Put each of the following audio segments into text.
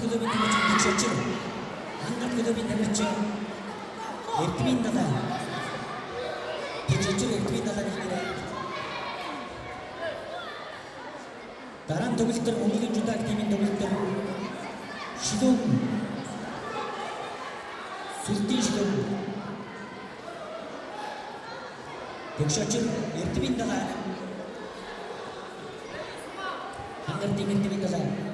көдөбин нэмэрчин дэгшочир ангат көдөбин нэмэрчин эрдмийн далаа дэгшочир эрдмийн далаа нэгнэрэ дараа нь тоглолтор Монголын жүлдэг тимийн тоглолтор шилүүн сүлтийн шилүүн дэгшочир эрдмийн далаа ангат эрдмийн далаа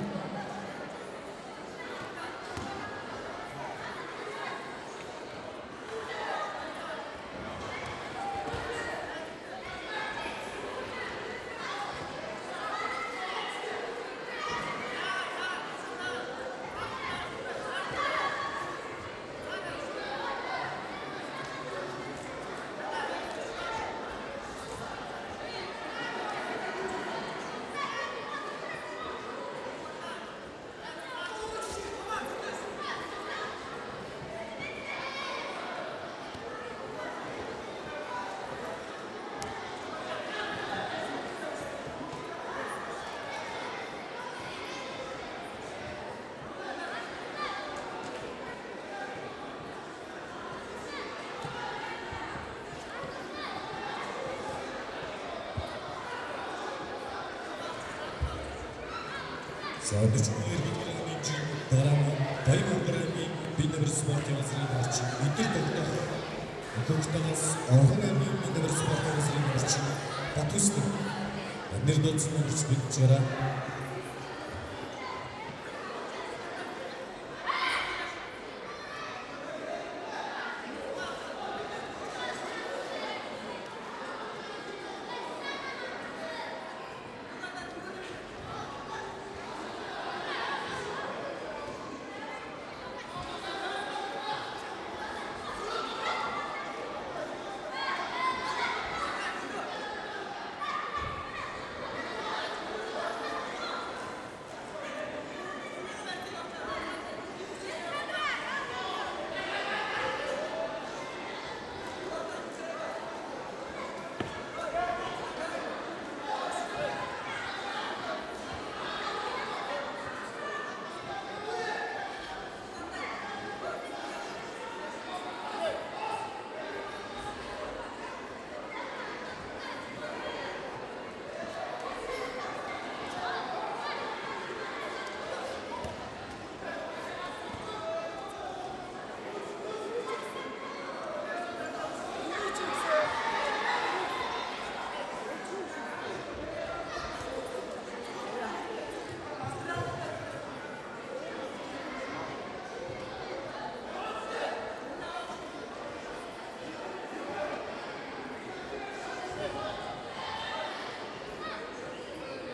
За өдөржингөө иргэдийн дараа нь баян өнгөрөөний бид нар спортын газрын орчин өдөр тогтоох хөгжтөөс орхон аймгийн бид нар спортын газрын орчин Батүсны нэр дэцэн үрж бичээрээ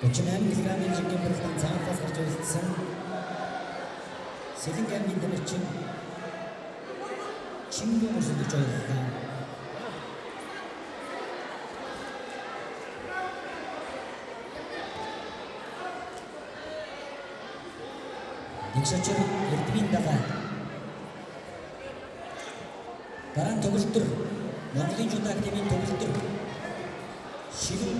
Өчнэм килограммын жинхэнэ бүрэлдэхүүн цаанаас гарч ирсэн Сэлэнгийн дэмэрчин Чингэн өрсөлдөж байлаа. Дэгшочир эрдмийн далаа дараа нь тоглолтор Монголын жүлдэг тимийн тоглолтор шилэн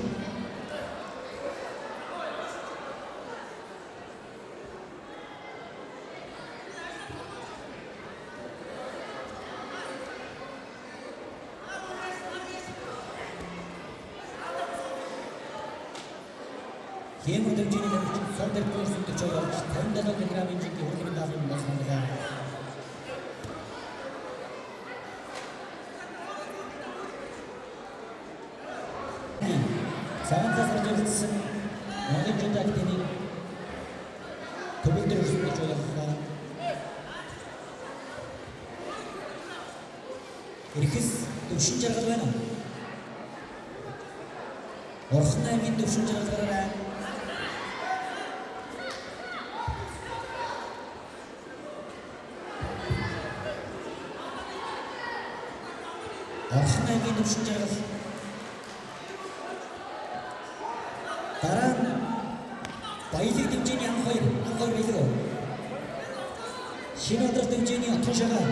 Хэм өдөржиний нэмэгч Сондер Курсүнтэй явж 57 кг-ийн жинхэнэ хөлбөрийн даалгавар болсон. Цаанаас гарч ирсэн Монголын жүлдэг тимийн төгөлдөр өрсөлдөж байлаа. Ирэхэс төвшин жаргал байна. Орхон аймгийн төвшин жаргалаараа Орхон аймгийн төвшин жаргал дараа нь баялаг дэмжээний анх хоёр байлгаа. Шинэ одрол дэмжээний отхон шагаа.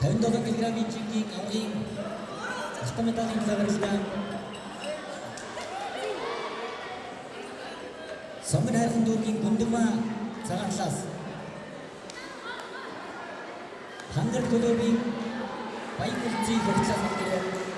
$57 кг-ийн жинхэнэ авгийн автомедалын завралтай Сонгон хайрхан дүүргийн Гүндэгмаа цагаан талаас Хангар клубын Баян улсын хөгжлөс